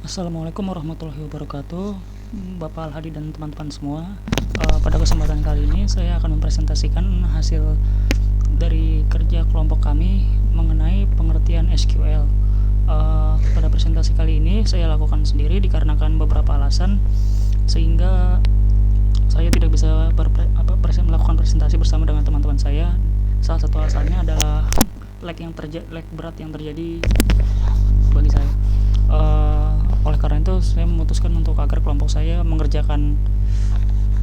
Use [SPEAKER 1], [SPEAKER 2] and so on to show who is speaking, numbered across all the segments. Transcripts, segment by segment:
[SPEAKER 1] Assalamualaikum warahmatullahi wabarakatuh, Bapak Al-Hadi dan teman-teman semua. Pada kesempatan kali ini saya akan mempresentasikan hasil dari kerja kelompok kami mengenai pengertian SQL. Pada presentasi kali ini saya lakukan sendiri dikarenakan beberapa alasan, sehingga saya tidak bisa melakukan presentasi bersama dengan teman-teman saya. Salah satu alasannya adalah lag berat yang terjadi bagi saya. Oleh karena itu saya memutuskan untuk agar kelompok saya mengerjakan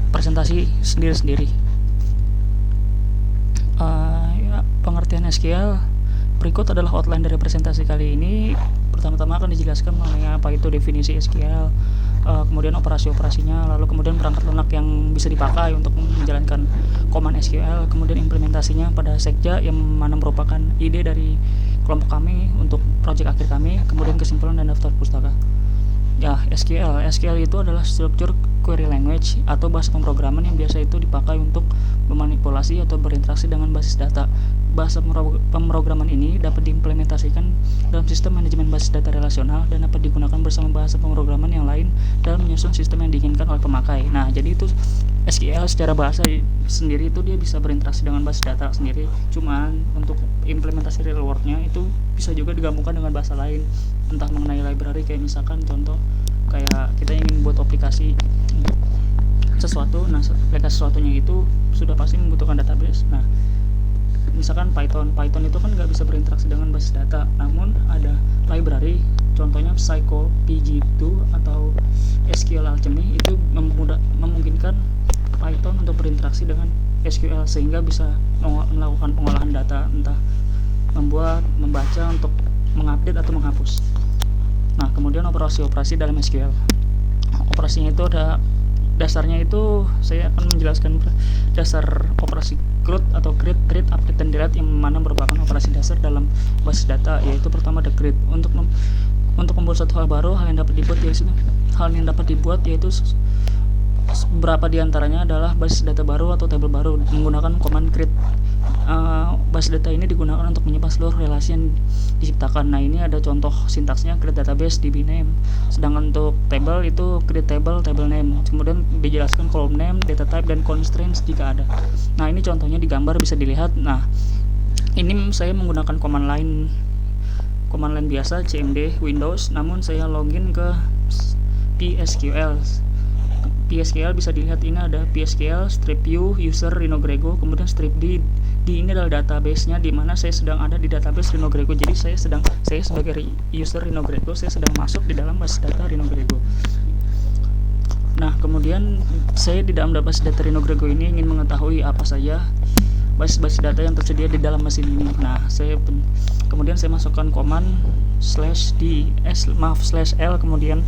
[SPEAKER 1] presentasi sendiri-sendiri. Pengertian SQL berikut adalah outline dari presentasi kali ini. Pertama-tama akan dijelaskan mengenai apa itu definisi SQL, kemudian operasi-operasinya, lalu kemudian perangkat lunak yang bisa dipakai untuk menjalankan command SQL, kemudian implementasinya pada sekja yang mana merupakan ide dari kelompok kami untuk proyek akhir kami, kemudian kesimpulan dan daftar pustaka. Ya, SQL itu adalah structure query language atau bahasa pemrograman yang biasa itu dipakai untuk memanipulasi atau berinteraksi dengan basis data. Bahasa pemrograman ini dapat diimplementasikan dalam sistem manajemen basis data relasional dan dapat digunakan bersama bahasa pemrograman yang lain dalam menyusun sistem yang diinginkan oleh pemakai. Nah, jadi itu SQL secara bahasa sendiri itu dia bisa berinteraksi dengan basis data sendiri. Cuman untuk implementasi real world-nya itu bisa juga digabungkan dengan bahasa lain, entah mengenai library, kayak misalkan contoh kayak kita ingin buat aplikasi sesuatu. Nah, aplikasi sesuatunya itu sudah pasti membutuhkan database. Nah, misalkan Python itu kan nggak bisa berinteraksi dengan basis data, namun ada library contohnya PsychoPG2 atau SQL Alchemy itu memungkinkan Python untuk berinteraksi dengan SQL sehingga bisa melakukan pengolahan data, entah membaca untuk mengupdate atau menghapus. Nah, kemudian operasi-operasi dalam SQL. Operasinya itu ada dasarnya, itu saya akan menjelaskan dasar operasi CRUD atau create, update, dan delete yang mana merupakan operasi dasar dalam basis data. Yaitu pertama ada create, untuk membuat suatu hal baru. Hal yang dapat dibuat yaitu beberapa diantaranya adalah basis data baru atau tabel baru menggunakan command create. Basis data ini digunakan untuk menyimpan seluruh relasi yang diciptakan. Nah, ini ada contoh sintaksnya: create database DB name. Sedangkan untuk table itu create table name. Kemudian dijelaskan column name, data type, dan constraints jika ada. Nah, ini contohnya di gambar bisa dilihat. Nah, ini saya menggunakan command line biasa cmd Windows, namun saya login ke PSQL. Bisa dilihat ini ada PSQL strip U user Rhino Grego, kemudian strip D ini adalah database-nya di mana saya sedang ada di database Rhino Grego. Jadi saya sebagai user Rhino Grego, saya sedang masuk di dalam basis data Rhino Grego. Nah, kemudian saya di dalam basis data Rhino Grego ini ingin mengetahui apa saja basis data yang tersedia di dalam mesin ini. Nah, kemudian saya masukkan command /l, kemudian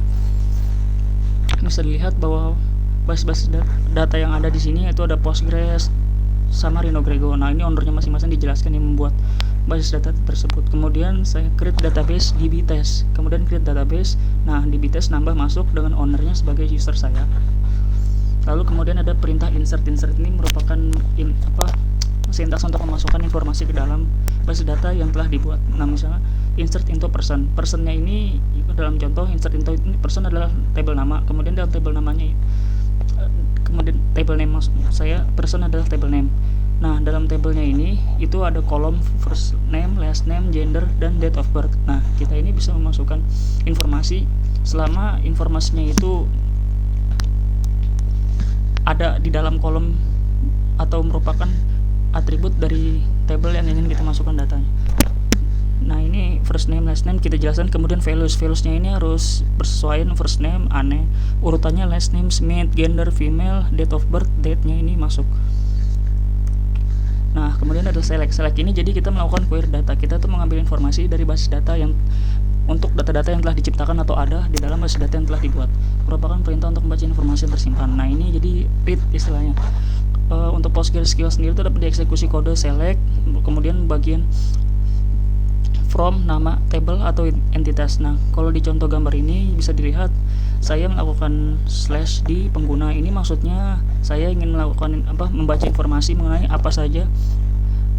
[SPEAKER 1] bisa dilihat bahwa basis data yang ada di sini itu ada Postgres sama Rhino Grego. Nah, ini ownernya masing-masing dijelaskan yang membuat basis data tersebut. Kemudian saya create database dbtest, kemudian create database. Nah, dbtest nambah masuk dengan ownernya sebagai user saya. Lalu kemudian ada perintah insert ini merupakan sintaks untuk memasukkan informasi ke dalam basis data yang telah dibuat. Nah, misalnya insert into personnya ini dalam contoh insert into ini person adalah tabel nama, kemudian dalam tabel namanya kemudian table name saya person adalah table name. Nah, dalam tabelnya ini itu ada kolom first name, last name, gender, dan date of birth. Nah, kita ini bisa memasukkan informasi selama informasinya itu ada di dalam kolom atau merupakan atribut dari table yang ingin kita masukkan datanya. Nah, ini first name, last name kita jelaskan. Kemudian values-nya ini harus bersesuaian. First name aneh, urutannya last name Smith, gender female, date of birth, date-nya ini masuk. Nah, kemudian ada select ini, jadi kita melakukan query data. Kita tuh mengambil informasi dari basis data yang untuk data-data yang telah diciptakan atau ada di dalam basis data yang telah dibuat. Merupakan perintah untuk membaca informasi yang tersimpan. Nah, ini jadi read istilahnya. Untuk PostgreSQL sendiri itu dapat dieksekusi kode select, kemudian bagian from nama table atau entitas. Nah, kalau di contoh gambar ini bisa dilihat saya melakukan /d pengguna. Ini maksudnya saya ingin melakukan membaca informasi mengenai apa saja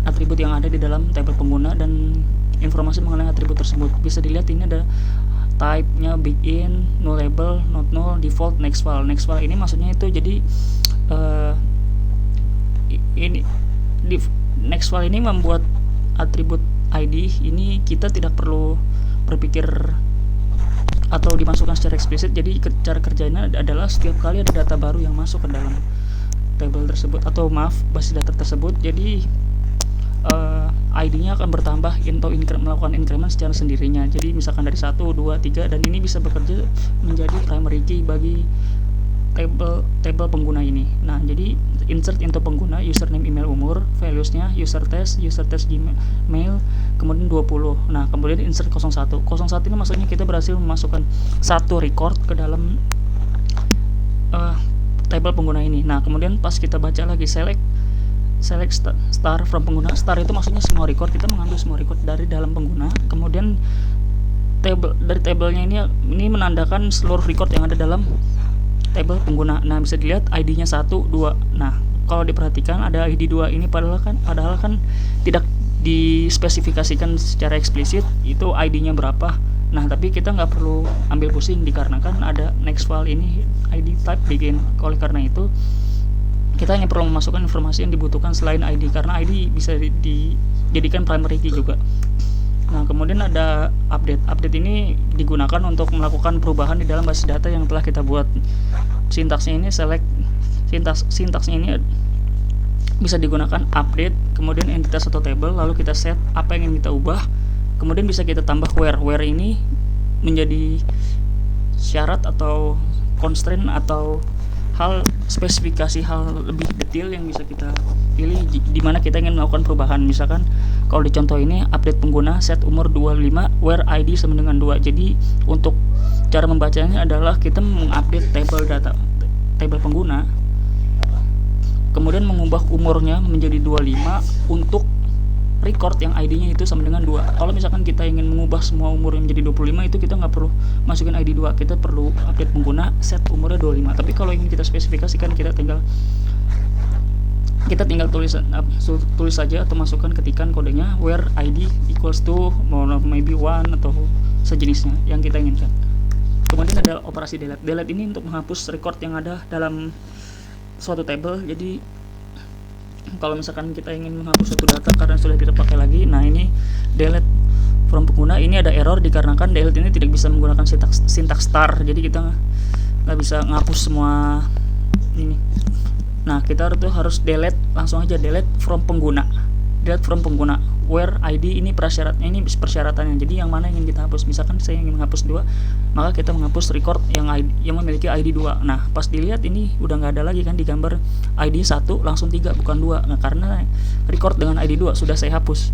[SPEAKER 1] atribut yang ada di dalam tabel pengguna dan informasi mengenai atribut tersebut. Bisa dilihat ini ada type-nya begin, nullable, not null, default, next file. Next file ini maksudnya itu jadi ini next file ini membuat atribut ID ini kita tidak perlu berpikir atau dimasukkan secara eksplisit. Jadi cara kerjanya adalah setiap kali ada data baru yang masuk ke dalam table tersebut atau basis data tersebut, jadi ID-nya akan bertambah atau melakukan increment secara sendirinya. Jadi misalkan dari 1, 2, 3, dan ini bisa bekerja menjadi primary key bagi table pengguna ini. Nah, jadi insert into pengguna, username, email, umur, values-nya user test Gmail, kemudian 20. Nah, kemudian insert 01. 01 ini maksudnya kita berhasil memasukkan satu record ke dalam table pengguna ini. Nah, kemudian pas kita baca lagi select star from pengguna. Star itu maksudnya semua record, kita mengambil semua record dari dalam pengguna. Kemudian dari tabelnya ini menandakan seluruh record yang ada dalam table pengguna. Nah, bisa dilihat ID-nya 1, 2. Nah, kalau diperhatikan ada ID 2 ini padahal kan tidak dispesifikasikan secara eksplisit itu ID-nya berapa. Nah, tapi kita nggak perlu ambil pusing dikarenakan ada next file ini ID type begin. Oleh karena itu kita hanya perlu memasukkan informasi yang dibutuhkan selain ID, karena ID bisa dijadikan primary key juga. Nah, kemudian ada update. Update ini digunakan untuk melakukan perubahan di dalam basis data yang telah kita buat. Sintaksnya ini sintaksnya ini bisa digunakan update, kemudian entitas atau table, lalu kita set apa yang ingin kita ubah, kemudian bisa kita tambah where. Where ini menjadi syarat atau constraint atau spesifikasi hal lebih detail yang bisa kita pilih di mana kita ingin melakukan perubahan. Misalkan kalau di contoh ini update pengguna set umur 25 where ID sama dengan 2. Jadi untuk cara membacanya adalah kita mengupdate table pengguna, kemudian mengubah umurnya menjadi 25 untuk record yang ID-nya itu sama dengan 2. Kalau misalkan kita ingin mengubah semua umur yang menjadi 25, itu kita nggak perlu masukin ID 2, kita perlu update pengguna set umurnya 25. Tapi kalau ingin kita spesifikasikan, kita tinggal tulis saja atau masukkan ketikan kodenya where ID equals to maybe 1 atau sejenisnya yang kita inginkan. Kemudian ada operasi delete. Delete ini untuk menghapus record yang ada dalam suatu table. Jadi kalau misalkan kita ingin menghapus suatu data karena sudah tidak pakai lagi, nah ini delete from pengguna. Ini ada error dikarenakan delete ini tidak bisa menggunakan sintaks star, jadi kita nggak bisa menghapus semua ini. Nah, kita harus delete, langsung aja delete from pengguna. Delete from pengguna where ID ini persyaratannya. Jadi yang mana yang ingin kita hapus? Misalkan saya ingin menghapus 2, maka kita menghapus record yang memiliki ID 2. Nah, pas dilihat ini udah nggak ada lagi kan di gambar ID 1 langsung 3 bukan 2. Nah, karena record dengan ID 2 sudah saya hapus.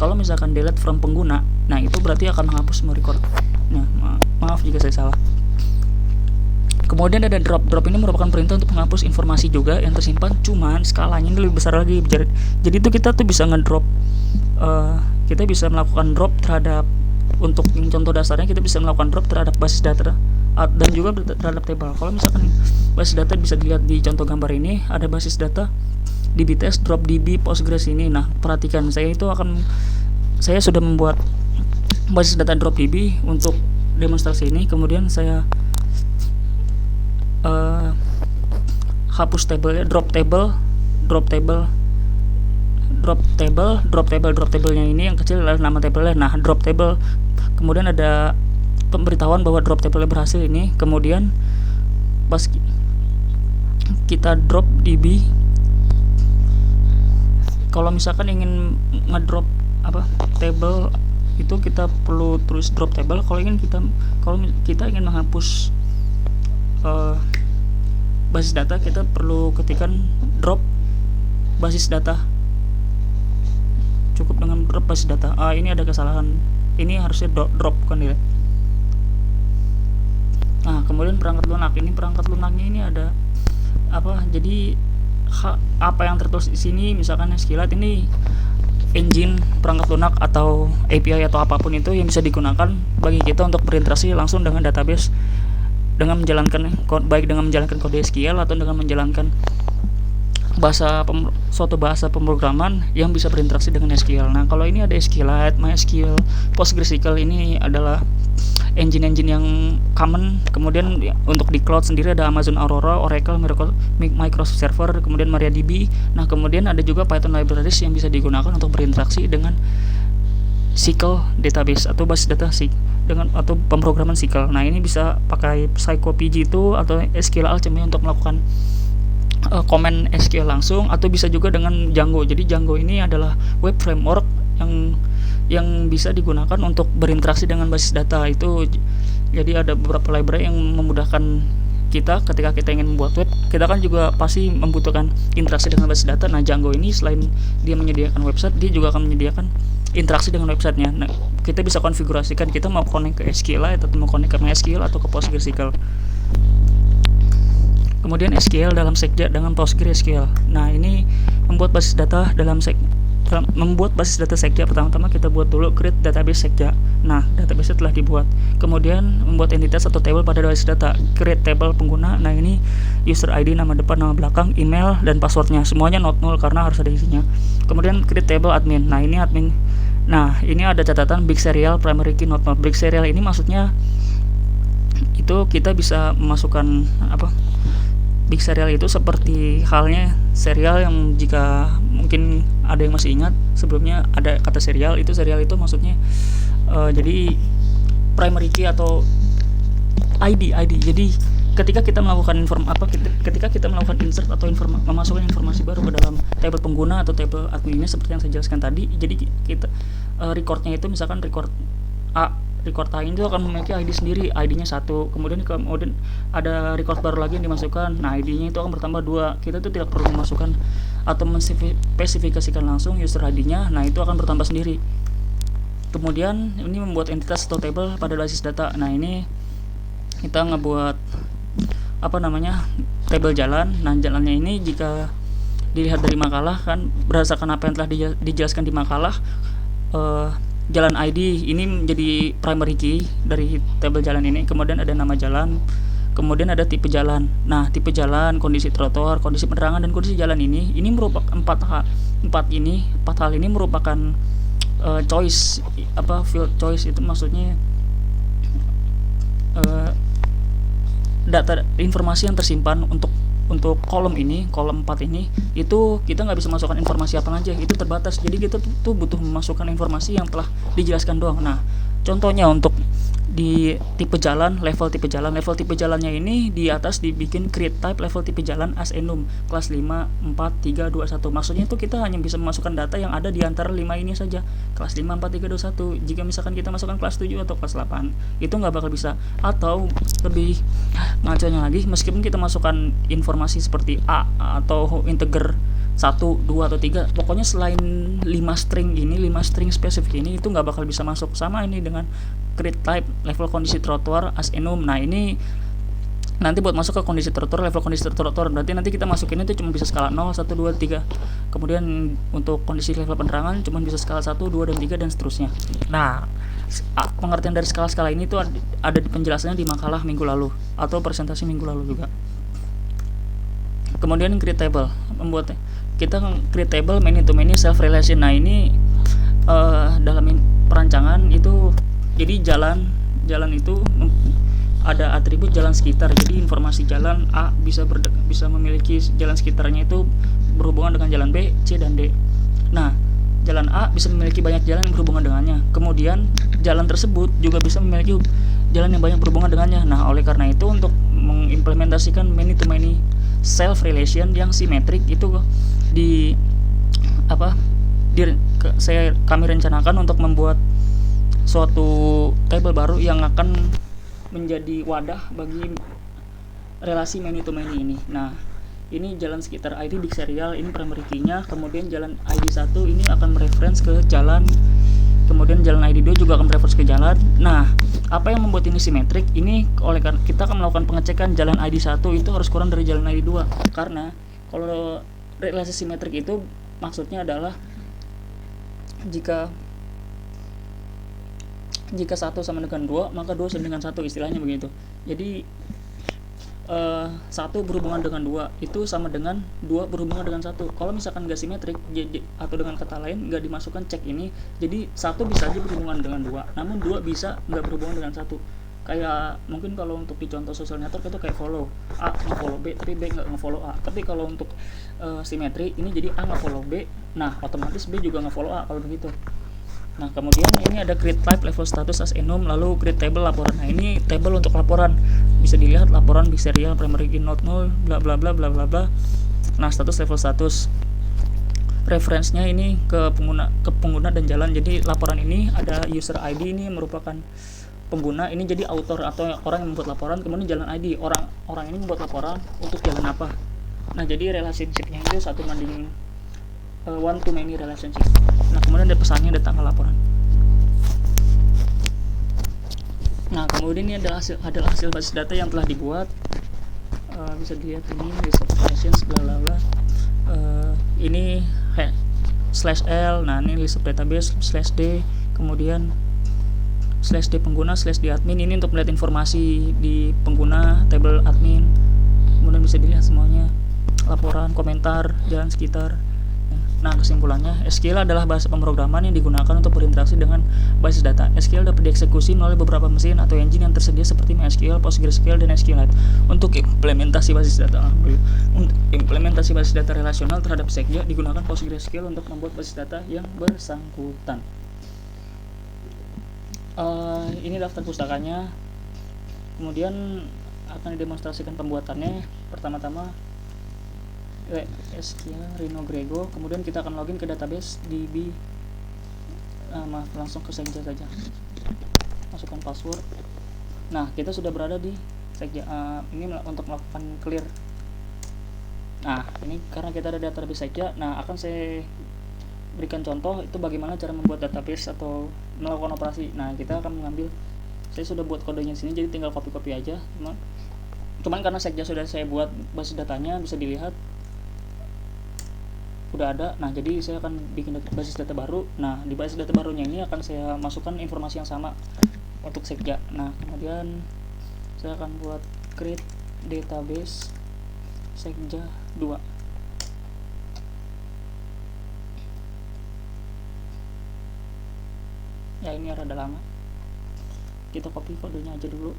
[SPEAKER 1] Kalau misalkan delete from pengguna, nah itu berarti akan menghapus semua record. Nah, maaf jika saya salah. Kemudian ada drop. Drop ini merupakan perintah untuk menghapus informasi juga yang tersimpan, cuman skalanya ini lebih besar lagi. Jadi itu kita tuh bisa ngedrop, kita bisa melakukan drop terhadap, untuk yang contoh dasarnya kita bisa melakukan drop terhadap basis data dan juga terhadap table. Kalau misalkan basis data bisa dilihat di contoh gambar ini, ada basis data DBTest, drop DB, Postgres ini. Nah, perhatikan, saya sudah membuat basis data drop DB untuk demonstrasi ini. Kemudian saya hapus tabelnya, drop tablenya ini yang kecil adalah nama tabelnya. Nah, drop table, kemudian ada pemberitahuan bahwa drop table berhasil ini. Kemudian pas kita drop DB, kalau misalkan ingin ngedrop table itu kita perlu tulis drop table. Kalau kita ingin menghapus basis data, kita perlu ketikkan drop basis data. Cukup dengan drop basis data. Ini ada kesalahan. Ini harusnya drop kan ya. Nah, kemudian perangkat lunak. Ini perangkat lunaknya ini ada apa? Jadi apa yang tertulis di sini, misalkan SQLite ini engine perangkat lunak atau API atau apapun itu yang bisa digunakan bagi kita untuk berinteraksi langsung dengan database dengan menjalankan kode SQL atau dengan menjalankan suatu bahasa pemrograman yang bisa berinteraksi dengan SQL. Nah, kalau ini ada SQLite, MySQL, PostgreSQL, ini adalah engine-engine yang common. Kemudian untuk di cloud sendiri ada Amazon Aurora, Oracle, Microsoft Server, kemudian MariaDB. Nah, kemudian ada juga Python libraries yang bisa digunakan untuk berinteraksi dengan SQL database atau basis data atau pemrograman SQL. Nah, ini bisa pakai PsychoPG itu atau SQL Alchemy untuk melakukan komen SQL langsung, atau bisa juga dengan Django. Jadi Django ini adalah web framework yang bisa digunakan untuk berinteraksi dengan basis data itu. Jadi ada beberapa library yang memudahkan kita ketika kita ingin membuat web. Kita kan juga pasti membutuhkan interaksi dengan basis data. Nah, Django ini selain dia menyediakan website, dia juga akan menyediakan interaksi dengan websitenya. Nah, kita bisa konfigurasikan kita mau connect ke SQLite atau mau connect ke MySQL atau ke PostgreSQL. Kemudian SQL dalam Sekja dengan PostgreSQL. Nah, ini membuat basis data membuat basis data Sekja. Pertama-tama kita buat dulu create database Sekja. Nah, database telah dibuat. Kemudian membuat entitas atau table pada basis data, create table pengguna. Nah, ini user ID, nama depan, nama belakang, email, dan passwordnya. Semuanya not null karena harus ada isinya. Kemudian create table admin. Nah, ini admin. Nah, ini ada catatan big serial primary key not null. Big serial ini maksudnya itu kita bisa memasukkan big serial itu seperti halnya serial yang, jika mungkin ada yang masih ingat, sebelumnya ada kata serial itu maksudnya jadi primary key atau ID. Jadi ketika kita melakukan ketika kita melakukan insert atau memasukkan informasi baru ke dalam table pengguna atau table admin ini, seperti yang saya jelaskan tadi. Jadi kita recordnya itu misalkan record A ini itu akan memiliki ID sendiri, ID-nya 1. Kemudian ada record baru lagi yang dimasukkan. Nah, ID-nya itu akan bertambah 2. Kita tuh tidak perlu memasukkan atau menspesifikasikan langsung user ID-nya. Nah, itu akan bertambah sendiri. Kemudian ini membuat entitas atau table pada basis data. Nah, ini kita ngebuat table jalan. Nah, jalannya ini jika dilihat dari makalah kan berdasarkan apa yang telah dijelaskan di makalah, jalan ID ini menjadi primary key dari table jalan ini. Kemudian ada nama jalan, kemudian ada tipe jalan. Nah, tipe jalan, kondisi trotoar, kondisi penerangan, dan kondisi jalan ini merupakan empat hal ini merupakan choice, field choice itu maksudnya data informasi yang tersimpan untuk kolom 4 ini, itu kita nggak bisa masukkan informasi apa aja, itu terbatas. Jadi kita tuh butuh memasukkan informasi yang telah dijelaskan doang. Nah, contohnya untuk di tipe jalan, level tipe jalannya ini di atas dibikin create type level tipe jalan as enum kelas 5, 4, 3, 2, 1. Maksudnya itu kita hanya bisa memasukkan data yang ada di antara 5 ini saja, kelas 5, 4, 3, 2, 1. Jika misalkan kita masukkan kelas 7 atau kelas 8, itu nggak bakal bisa. Atau lebih ngaconya lagi, meskipun kita masukkan informasi seperti A atau integer 1, 2, atau 3, pokoknya selain 5 string spesifik ini, itu nggak bakal bisa masuk. Sama ini dengan create type level kondisi trotoar as enum. Nah, ini nanti buat masuk ke kondisi trotoar, level kondisi trotoar, berarti nanti kita masukin itu cuma bisa skala 0, 1, 2, 3. Kemudian untuk kondisi level penerangan cuma bisa skala 1, 2, dan 3, dan seterusnya. Nah, pengertian dari skala-skala ini tuh ada di penjelasannya di makalah minggu lalu atau presentasi minggu lalu juga. Kemudian create table, kita create table many to many self relation. Nah, ini dalam perancangan itu, jadi jalan itu ada atribut jalan sekitar. Jadi informasi jalan A bisa memiliki jalan sekitarnya itu berhubungan dengan jalan B, C, dan D. Nah, jalan A bisa memiliki banyak jalan yang berhubungan dengannya. Kemudian jalan tersebut juga bisa memiliki jalan yang banyak berhubungan dengannya. Nah, oleh karena itu untuk mengimplementasikan many to many self relation yang simetrik itu kami rencanakan untuk membuat suatu table baru yang akan menjadi wadah bagi relasi many to many ini. Nah, ini jalan sekitar ID big serial, ini primary key-nya. Kemudian jalan ID 1 ini akan mereference ke jalan, kemudian jalan ID 2 juga akan mereference ke jalan. Nah, apa yang membuat ini simetrik? Ini oleh karena kita akan melakukan pengecekan jalan ID 1 itu harus kurang dari jalan ID 2. Karena kalau relasi simetrik itu maksudnya adalah jika 1 sama dengan 2, maka 2 sama dengan 1, istilahnya begitu. Jadi satu berhubungan dengan dua itu sama dengan dua berhubungan dengan satu. Kalau misalkan nggak simetrik atau dengan kata lain nggak dimasukkan cek ini, jadi satu bisa aja berhubungan dengan dua, namun dua bisa nggak berhubungan dengan satu. Kayak mungkin kalau untuk di contoh social network itu kayak follow A nge-follow B tapi B nggak nge-follow A. Tapi kalau untuk simetri ini jadi A nge-follow B, nah otomatis B juga nge-follow A kalau begitu. Nah kemudian ini ada create type level status as enum, lalu create table laporan. Nah ini table untuk laporan, bisa dilihat laporan big serial primary key not null bla bla bla bla bla bla. Nah status level status, reference-nya ini ke pengguna dan jalan. Jadi laporan ini ada user ID, ini merupakan pengguna, ini jadi author atau orang yang membuat laporan, kemudian jalan ID, orang ini membuat laporan untuk jalan apa. Nah jadi relationship-nya itu 1 banding one to many relationship. Nah kemudian ada pesannya ada tanggal laporan. Nah kemudian ini adalah hasil basis data yang telah dibuat. Bisa dilihat ini list of questions bla bla bla. Ini /l. Nah ini list of database /d, kemudian /d pengguna /d admin, ini untuk melihat informasi di pengguna table admin. Kemudian bisa dilihat semuanya, laporan, komentar, jalan sekitar. Nah kesimpulannya, SQL adalah bahasa pemrograman yang digunakan untuk berinteraksi dengan basis data. SQL dapat dieksekusi melalui beberapa mesin atau engine yang tersedia seperti MySQL, PostgreSQL, dan SQLite. Untuk implementasi basis data, relasional terhadap sekja digunakan PostgreSQL untuk membuat basis data yang bersangkutan. Ini daftar pustakanya. Kemudian akan didemonstrasikan pembuatannya. Pertama-tama SQL Rhino Grego, kemudian kita akan login ke database DB. Langsung ke sekja saja, masukkan password. Nah kita sudah berada di sekja. Ini untuk melakukan clear. Nah ini karena kita ada database sekja, nah akan saya berikan contoh itu bagaimana cara membuat database atau melakukan operasi. Nah kita akan mengambil, saya sudah buat kodenya sini, jadi tinggal copy aja. Cuman karena sekja sudah saya buat basis datanya, bisa dilihat udah ada. Nah jadi saya akan bikin basis data baru. Nah di basis data barunya ini akan saya masukkan informasi yang sama untuk sekja. Nah kemudian saya akan buat create database sekja 2. Ya ini rada lama, kita copy kodenya aja dulu.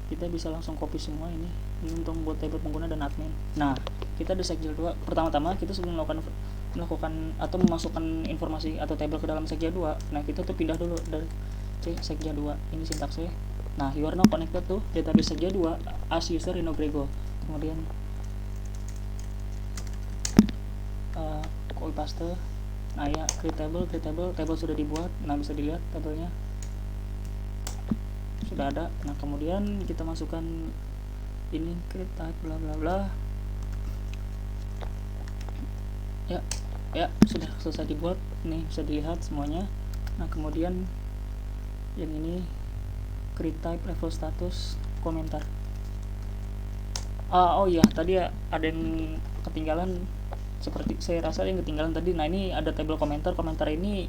[SPEAKER 1] Kita bisa langsung copy semua ini untuk membuat table pengguna dan admin. Nah kita di sekja 2, pertama-tama kita sebelum melakukan atau memasukkan informasi atau table ke dalam sekja 2, nah kita tuh pindah dulu dari sekja 2, ini sintaksnya. Nah you are now connected to database sekja 2 as user Rhino Grego. Kemudian copy paste. Nah ya, create table sudah dibuat. Nah bisa dilihat tabelnya sudah ada. Nah kemudian kita masukkan ini create type bla bla bla. Ya sudah selesai dibuat, nih bisa dilihat semuanya. Nah kemudian yang ini create type level status komentar. Oh iya tadi ya ada yang ketinggalan, seperti saya rasa yang ketinggalan tadi. Nah ini ada tabel komentar ini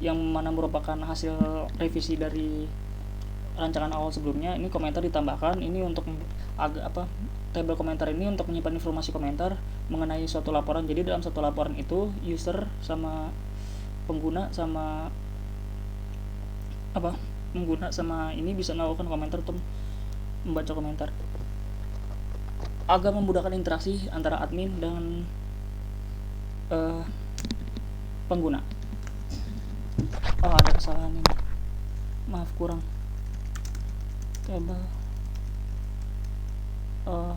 [SPEAKER 1] yang mana merupakan hasil revisi dari rancangan awal sebelumnya. Ini komentar ditambahkan, ini untuk tabel komentar ini untuk menyimpan informasi komentar mengenai suatu laporan. Jadi dalam satu laporan itu user sama pengguna sama ini bisa melakukan komentar untuk membaca komentar. Agak memudahkan interaksi antara admin dan pengguna. Ada kesalahan ini, maaf, kurang table.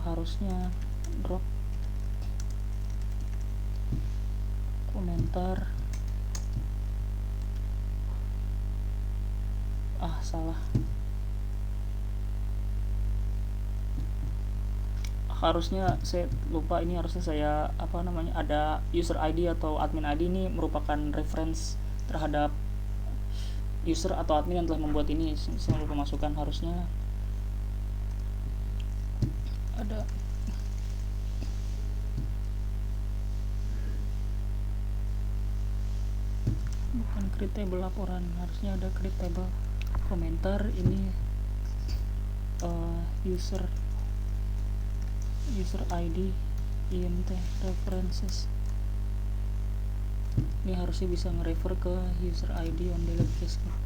[SPEAKER 1] Harusnya drop komentar. Salah, harusnya saya lupa, ini harusnya saya ada user ID atau admin ID. Ini merupakan reference terhadap user atau admin yang telah membuat ini. Saya lupa masukkan, harusnya ada. Bukan create table laporan, harusnya ada create table komentar. Ini user user ID int references. Ini harusnya bisa nge-refer ke user ID on delete cascade.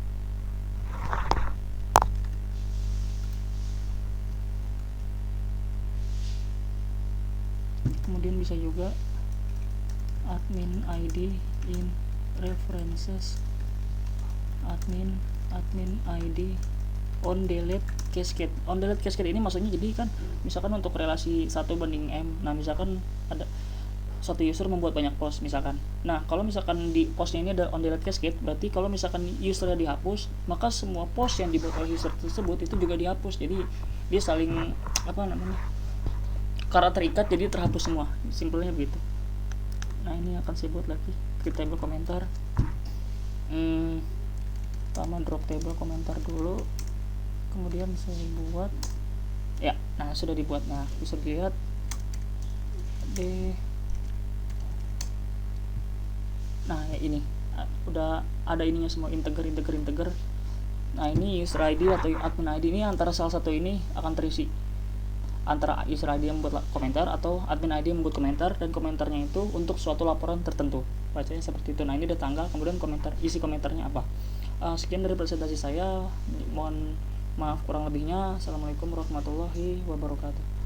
[SPEAKER 1] Kemudian bisa juga admin ID in references admin ID on delete cascade. On delete cascade ini maksudnya jadi kan misalkan untuk relasi 1:m. Nah, misalkan ada satu user membuat banyak post misalkan. Nah, kalau misalkan di postnya ini ada on delete cascade, berarti kalau misalkan usernya dihapus, maka semua post yang dibuat oleh user tersebut itu juga dihapus. Jadi dia saling karena terikat, jadi terhapus semua. Simpelnya begitu. Nah, ini akan saya buat lagi ke table komentar. Pertama drop table komentar dulu, kemudian saya buat ya. Nah, sudah dibuat. Nah, bisa dilihat nah ya ini udah ada ininya semua, integer. Nah, ini user ID atau admin ID ini antara salah satu ini akan terisi antara user ID yang membuat komentar atau admin ID yang membuat komentar, dan komentarnya itu untuk suatu laporan tertentu, bacanya seperti itu. Nah, ini ada tanggal, kemudian komentar, isi komentarnya apa. Sekian dari presentasi saya, mohon maaf kurang lebihnya. Assalamualaikum warahmatullahi wabarakatuh.